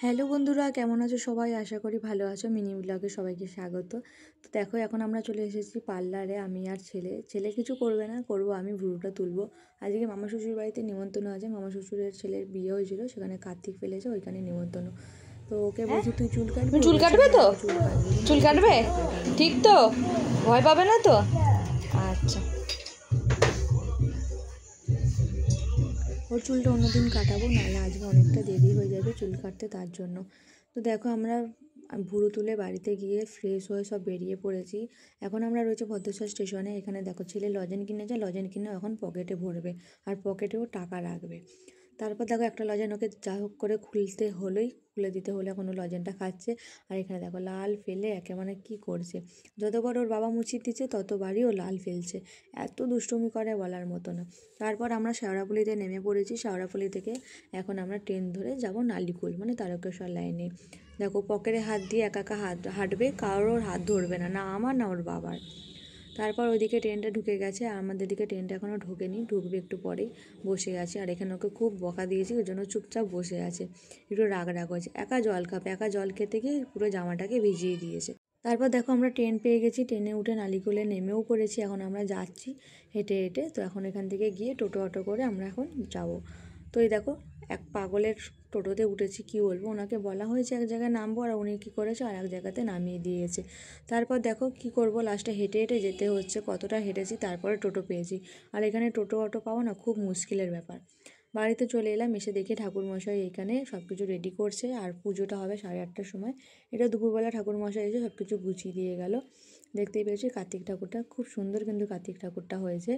Hello বন্ধুরা, কেমন আছো সবাই? আশা করি ভালো আছো। মিনি ব্লগে সবাইকে স্বাগত। তো দেখো, এখন আমরা চলে এসেছি পার্লারে। আমি আর ছেলে কিছু করবে না, করব আমি, ভুরুটা তুলবো। আজকে মামা শ্বশুর বাড়িতে নিমন্ত্রণ আছে। মামা শ্বশুরের ছেলের বিয়ে হয়েছিল, সেখানে কার্তিক ফেলেছে, ওইখানে নিমন্ত্রণ। তো ওকে বলছি তুই চুল কাটবি, চুল কাটবে তো? চুল কাটবে ঠিক তো? ভয় পাবে না তো? আচ্ছা, ওর চুলটা অন্যদিন কাটাবো, নাহলে আজকে অনেকটা দেরি হয়ে যাবে চুল কাটতে, তার জন্য। তো দেখো, আমরা ভুরু তুলে বাড়িতে গিয়ে ফ্রেশ হয়ে সব বেরিয়ে পড়েছি। এখন আমরা রয়েছে ভদ্রেশ্বর স্টেশনে। এখানে দেখো, ছেলে লজেন কিনেছে, লজেন কিনে এখন পকেটে ভরবে, আর পকেটেও টাকা রাখবে। তারপর দেখো, একটা লজেন ওকে যা হোক করে খুলে দিতে হলে এখন ও লজেনটা খাচ্ছে। আর এখানে দেখো, লাল ফেলে একেবারে কি করছে। যতবার ওর বাবা মুছিয়ে দিচ্ছে ততবারই ও লাল ফেলছে। এত দুষ্টুমি করে বলার মতো না। তারপর আমরা শেওড়াফুলিতে নেমে পড়েছি। শেওড়াফুলি থেকে এখন আমরা ট্রেন ধরে যাব নালিকুল, মানে তারকেশ্বর লাইনে। দেখো, পকেটে হাত দিয়ে একা একা হাঁটবে, কারোর হাত ধরবে না, না আমার না ওর বাবার। তারপর ওইদিকে ট্রেনটা ঢুকে গেছে, আর আমাদের দিকে ট্রেনটা এখনও ঢোকেনি, ঢুকবে একটু পরেই। বসে আছে, আর এখানে ওকে খুব বকা দিয়েছি, ওই জন্য চুপচাপ বসে আছে। একটু রাগ হয়েছে, একা জল খাবে, একা জল খেতে গিয়ে পুরো জামাটাকে ভিজিয়ে দিয়েছে। তারপর দেখো, আমরা ট্রেন পেয়ে গেছি, ট্রেনে উঠে নালিকুলে নেমেও পড়েছি। এখন আমরা যাচ্ছি হেঁটে হেঁটে। তো এখন এখান থেকে গিয়ে টোটো অটো করে আমরা এখন যাব। তো এই দেখো, এক পাগলের টোটোতে উঠেছি, কি বলবো। ওনাকে বলা হয়েছে এক জায়গায় নামবো, আর উনি কী করেছে আর এক জায়গাতে নামিয়ে দিয়েছে। তারপর দেখো কি করব, লাস্টে হেঁটে হেঁটে যেতে হচ্ছে। কতটা হেঁটেছি, তারপরে টোটো পেয়েছি। আর এখানে টোটো অটো পাওয়া না খুব মুশকিলের ব্যাপার। বাড়িতে চলে এলাম, এসে দেখি ঠাকুরমশাই এখানে সব কিছু রেডি করছে, আর পুজোটা হবে 8:30টার সময়। এটা দুপুরবেলা ঠাকুরমশাই এসে সব কিছু গুছিয়ে দিয়ে গেল। দেখতেই পেয়েছি কার্তিক ঠাকুরটা খুব সুন্দর, কিন্তু কার্তিক ঠাকুরটা হয়েছে।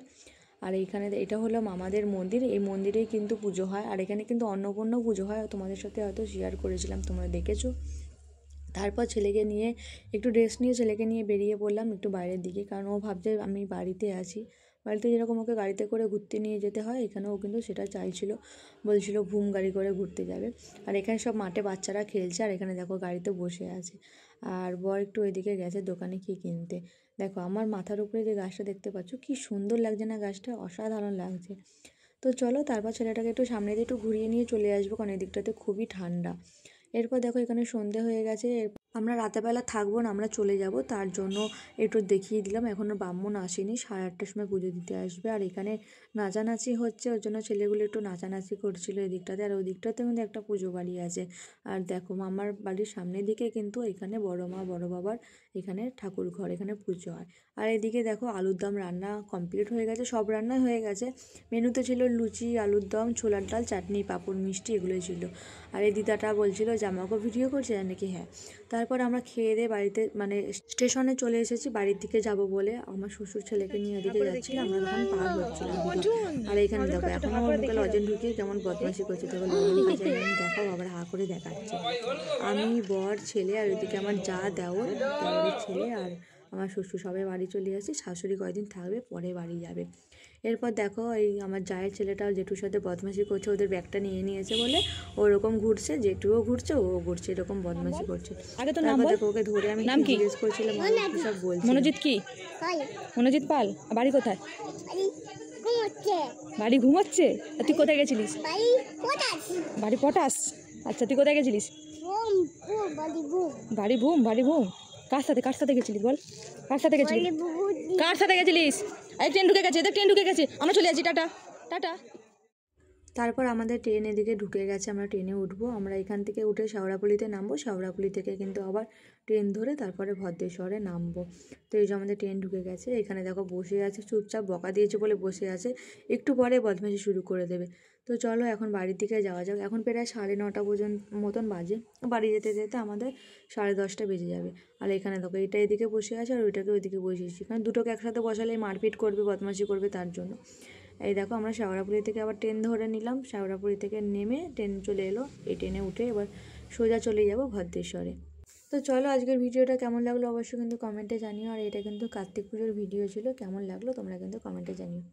আর এইখানে এটা হলো মামাদের মন্দির, এই মন্দিরেই কিন্তু পুজো হয়। আর এখানে কিন্তু অন্নপূর্ণ পুজো হয়, তোমাদের সাথে হয়তো শেয়ার করেছিলাম, তোমরা দেখেছো। তারপর ছেলেকে নিয়ে একটু রেস্ট নিয়ে ছেলেকে নিয়ে বেরিয়ে পড়লাম একটু বাইরের দিকে, কারণ ও ভাবছে আমি বাড়িতে আছি। বাড়িতে যেরকম ওকে গাড়িতে করে ঘুরতে নিয়ে যেতে হয়, এখানেও কিন্তু সেটা চাইছিল, বলছিল ভুম গাড়ি করে ঘুরতে যাবে। আর এখানে সব মাঠে বাচ্চারা খেলছে, আর এখানে দেখো গাড়িতে বসে আছে। আর বর একটু এদিকে গেছে দোকানে কী কিনতে। দেখো, আমার মাথার উপরে যে গাছটা দেখতে পাচ্ছ, কি সুন্দর লাগছে না গাছটা? অসাধারণ লাগছে। তো চলো, তারপর ছেলেটাকে একটু সামনে দিয়ে একটু ঘুরিয়ে নিয়ে চলে আসবো, কারণ এই দিকটাতে খুবই ঠান্ডা। এরপর দেখো, এখানে সন্ধে হয়ে গেছে। আমরা রাতেরবেলা থাকবো না, আমরা চলে যাব, তার জন্য একটু দেখিয়ে দিলাম। এখনও ব্রাহ্মণ আসেনি, 8:30টার সময় পুজো দিতে আসবে। আর এখানে নাচানাচি হচ্ছে, ওর জন্য ছেলেগুলো একটু নাচানাচি করছিল এই দিকটাতে। আর ওই দিকটাতে কিন্তু একটা পুজো বাড়ি আছে। আর দেখো, মামার বাড়ির সামনের দিকে কিন্তু এখানে বড় মা বড় বাবার এখানে ঠাকুর ঘর, এখানে পুজো হয়। আর এদিকে দেখো, আলুর দম রান্না কমপ্লিট হয়ে গেছে, সব রান্নাই হয়ে গেছে। মেনুতে ছিল লুচি, আলুর দম, ছোলার ডাল, চাটনি, পাঁপড়, মিষ্টি, এগুলোই ছিল। আর এই দিদাটা বলছিল যে আমাকেও ভিডিও করছে, নাকি হ্যাঁ। তারপর আমরা খেয়ে দিয়ে বাড়িতে, মানে স্টেশনে চলে এসেছি বাড়ির দিকে যাব বলে। আমার শ্বশুর ছেলেকে নিয়ে এদিকে যাচ্ছিলাম, আমরা তখন পার হচ্ছিলাম দিদি। আর এইখানে দেখো, এখনও আমার মুখে লজেন ঢুকিয়ে কেমন বদমাশি করছে। দেখো, লজেন কাছে দেখাও, আবার হা করে দেখাচ্ছে। আমি, বর, ছেলে, আর ওইদিকে আমার দেওরের ছেলে, আর আমার শ্বশুর সবাই বাড়ি চলে আসছে। শাশুড়ি কয়েকদিন থাকবে, পরে বাড়ি যাবে। এরপর দেখো, এই আমার জায়ের ছেলেটা জেঠুর সাথে বদমাশি করছে, ওদের ব্যাগটা নিয়ে নিয়েছে বলে ওরকম ঘুরছে, জেঠুও ঘুরছে, ও ঘুরছে, এরকম বদমাশি করছে। তারপর দেখো, ওকে ধরে আমি জিজ্ঞেস করছিলাম, সব বলছি। মনোজিৎ কি? মনোজিৎ পাল। বাড়ি কোথায়? বাড়ি ঘুমাচ্ছে। আর তুই কোথায় গেছিলিস? বাড়ি পটাশ। আচ্ছা, তুই কোথায় গেছিলিস? বাড়ি ভুম। কার সাথে গেছিলিস বল? কার সাথে গেছিলিস? এই ট্রেন ঢুকে গেছে, ট্রেন ঢুকে গেছে, আমরা চলে যাচ্ছি, টাটা টাটা। তারপর আমাদের ট্রেন এদিকে ঢুকে গেছে, আমরা ট্রেনে উঠবো। আমরা এখান থেকে উঠে শেওড়াফুলিতে নামবো, শেওড়াফুলি থেকে কিন্তু আবার ট্রেন ধরে তারপরে ভদ্রেশ্বরে নামবো। তো এই যে আমাদের ট্রেন ঢুকে গেছে। এখানে দেখো বসে আছে, চুপচাপ, বকা দিয়েছে বলে বসে আছে, একটু পরে বদমাশি শুরু করে দেবে। তো চলো এখন বাড়ির দিকে যাওয়া যাক। এখন প্রায় 9:30 পর্যন্ত মতন বাজে, বাড়ি যেতে যেতে আমাদের 10:30 বেজে যাবে। আর এখানে দেখো, এটা এদিকে বসে আছে আর ওইটাকে ওইদিকে বসিয়েছি, কারণ দুটোকে একসাথে বসালে মারপিট করবে, বদমাশি করবে, তার জন্য। এই দেখো, আমরা শেওড়াফুলি থেকে আবার ট্রেন ধরে নিলাম। শেওড়াফুলি থেকে নেমে ট্রেন চলে এলো, এই ট্রেনে উঠে এবার সোজা চলে যাব ভদ্রেশ্বরে। তো চলো, আজকের ভিডিওটা কেমন লাগলো অবশ্যই কিন্তু কমেন্টে জানিও। আর এটা কিন্তু কার্তিক পুজোর ভিডিও ছিল, কেমন লাগলো তোমরা কিন্তু কমেন্টে জানিও।